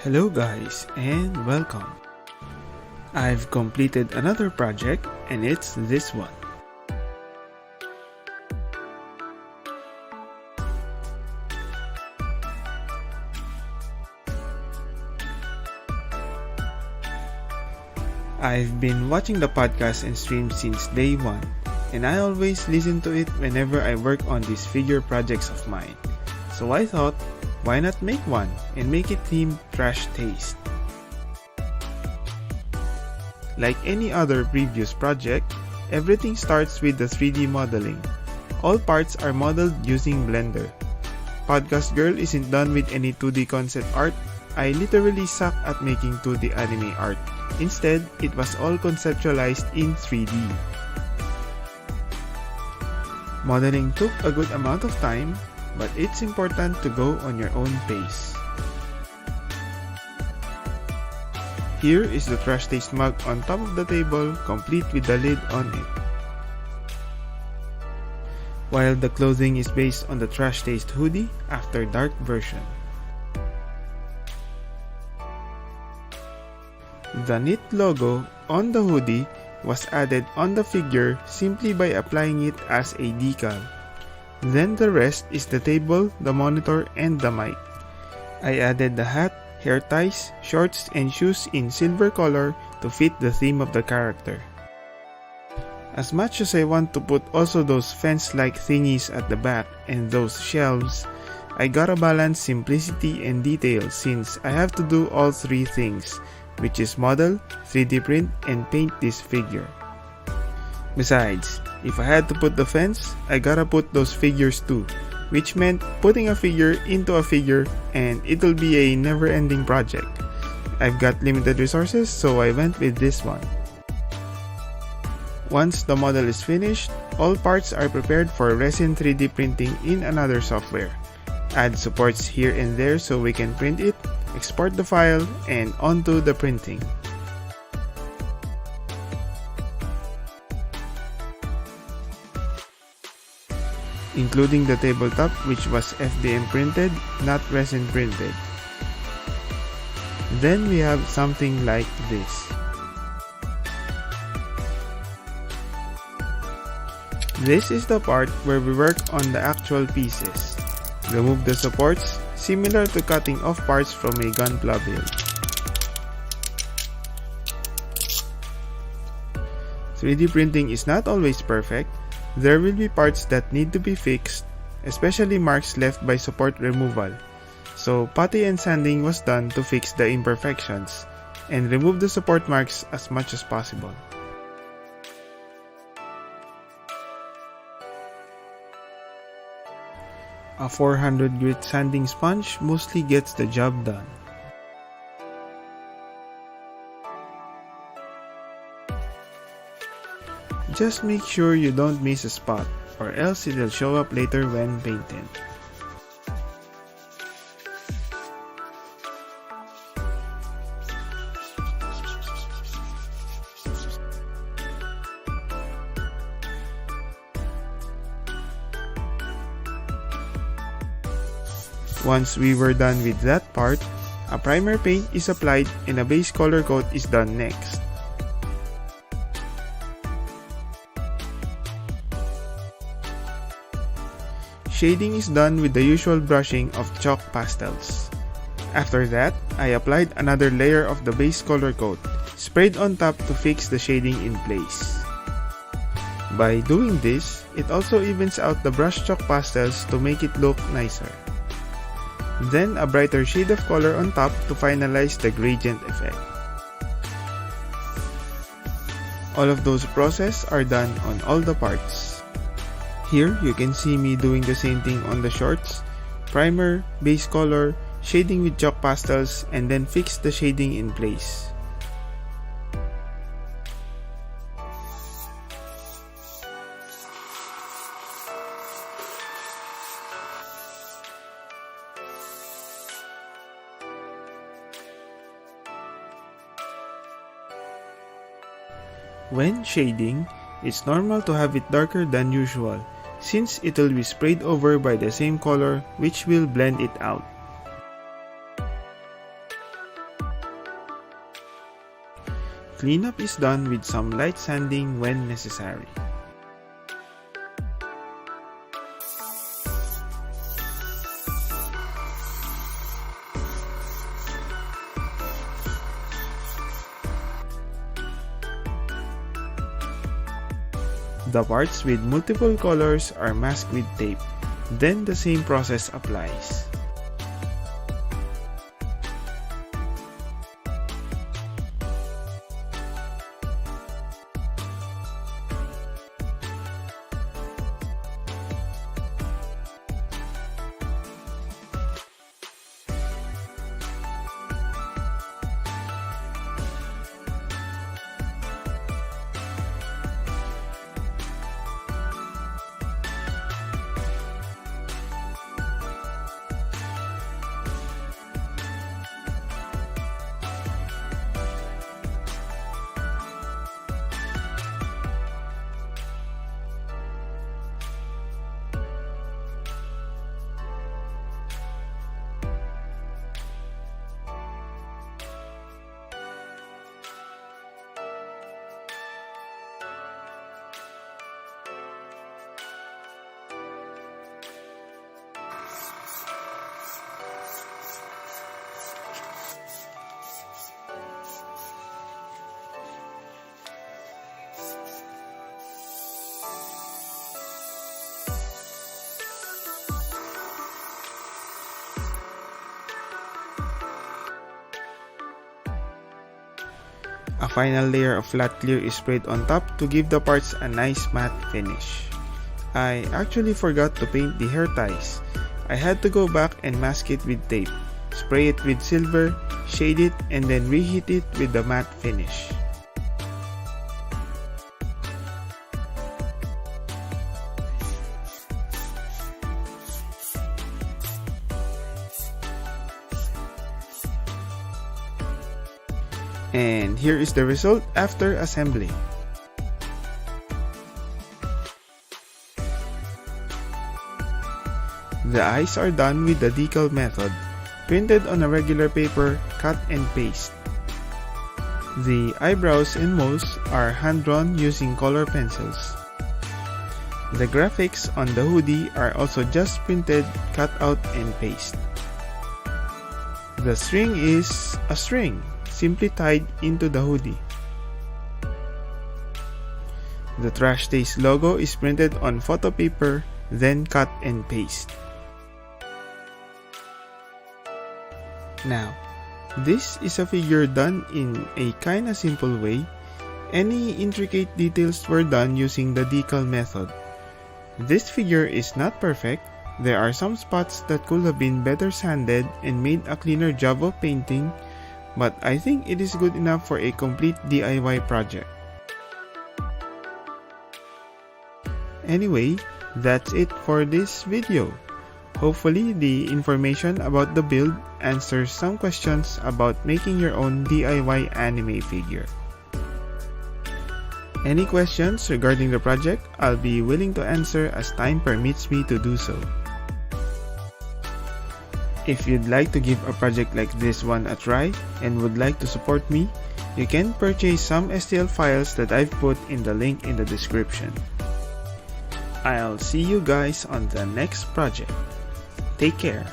Hello guys and welcome. I've completed another project and it's this one. I've been watching the podcast and stream since day one, and I always listen to it whenever I work on these figure projects of mine. So I thought, why not make one and make it themed Trash Taste? Like any other previous project, everything starts with the 3D modeling. All parts are modeled using Blender. Podcast Girl isn't done with any 2D concept art. I literally suck at making 2D anime art. Instead, it was all conceptualized in 3D. Modeling took a good amount of time, but it's important to go on your own pace. Here is the Trash Taste mug on top of the table, complete with the lid on it. While the clothing is based on the Trash Taste hoodie after dark version. The knit logo on the hoodie was added on the figure simply by applying it as a decal. Then the rest is the table, the monitor, and the mic. I added the hat, hair ties, shorts, and shoes in silver color to fit the theme of the character. As much as I want to put also those fence-like thingies at the back and those shelves, I gotta balance simplicity and detail since I have to do all three things, which is model, 3D print, and paint this figure. Besides, if I had to put the fence, I gotta put those figures too, which meant putting a figure into a figure and it'll be a never-ending project. I've got limited resources, so I went with this one. Once the model is finished, all parts are prepared for resin 3D printing in another software. Add supports here and there so we can print it, export the file, and onto the printing. Including the tabletop, which was FDM printed, not resin printed. Then we have something like this. This is the part where we work on the actual pieces. Remove the supports, similar to cutting off parts from a gunpla build. 3D printing is not always perfect. There will be parts that need to be fixed, especially marks left by support removal. So putty and sanding was done to fix the imperfections and remove the support marks as much as possible. A 400 grit sanding sponge mostly gets the job done. Just make sure you don't miss a spot, or else it will show up later when painted. Once we were done with that part, a primer paint is applied and a base color coat is done next. Shading is done with the usual brushing of chalk pastels. After that, I applied another layer of the base color coat, sprayed on top to fix the shading in place. By doing this, it also evens out the brush chalk pastels to make it look nicer. Then a brighter shade of color on top to finalize the gradient effect. All of those processes are done on all the parts. Here you can see me doing the same thing on the shorts, primer, base color, shading with chalk pastels, and then fix the shading in place. When shading, it's normal to have it darker than usual, since it will be sprayed over by the same color which will blend it out. cleanup is done with some light sanding when necessary. The parts with multiple colors are masked with tape, then the same process applies. A final layer of flat clear is sprayed on top to give the parts a nice matte finish. I actually forgot to paint the hair ties. I had to go back and mask it with tape, spray it with silver, shade it, and then reheat it with the matte finish. And here is the result after assembling. The eyes are done with the decal method, printed on a regular paper, cut and paste. The eyebrows and moles are hand-drawn using color pencils. The graphics on the hoodie are also just printed, cut out and paste. The string is a string, simply tied into the hoodie. The Trash Taste logo is printed on photo paper, then cut and paste. Now, this is a figure done in a kinda simple way. Any intricate details were done using the decal method. This figure is not perfect. There are some spots that could have been better sanded and made a cleaner job of painting, but I think it is good enough for a complete DIY project. Anyway, that's it for this video. Hopefully, the information about the build answers some questions about making your own DIY anime figure. Any questions regarding the project, I'll be willing to answer as time permits me to do so. If you'd like to give a project like this one a try and would like to support me, you can purchase some STL files that I've put in the link in the description. I'll see you guys on the next project. Take care.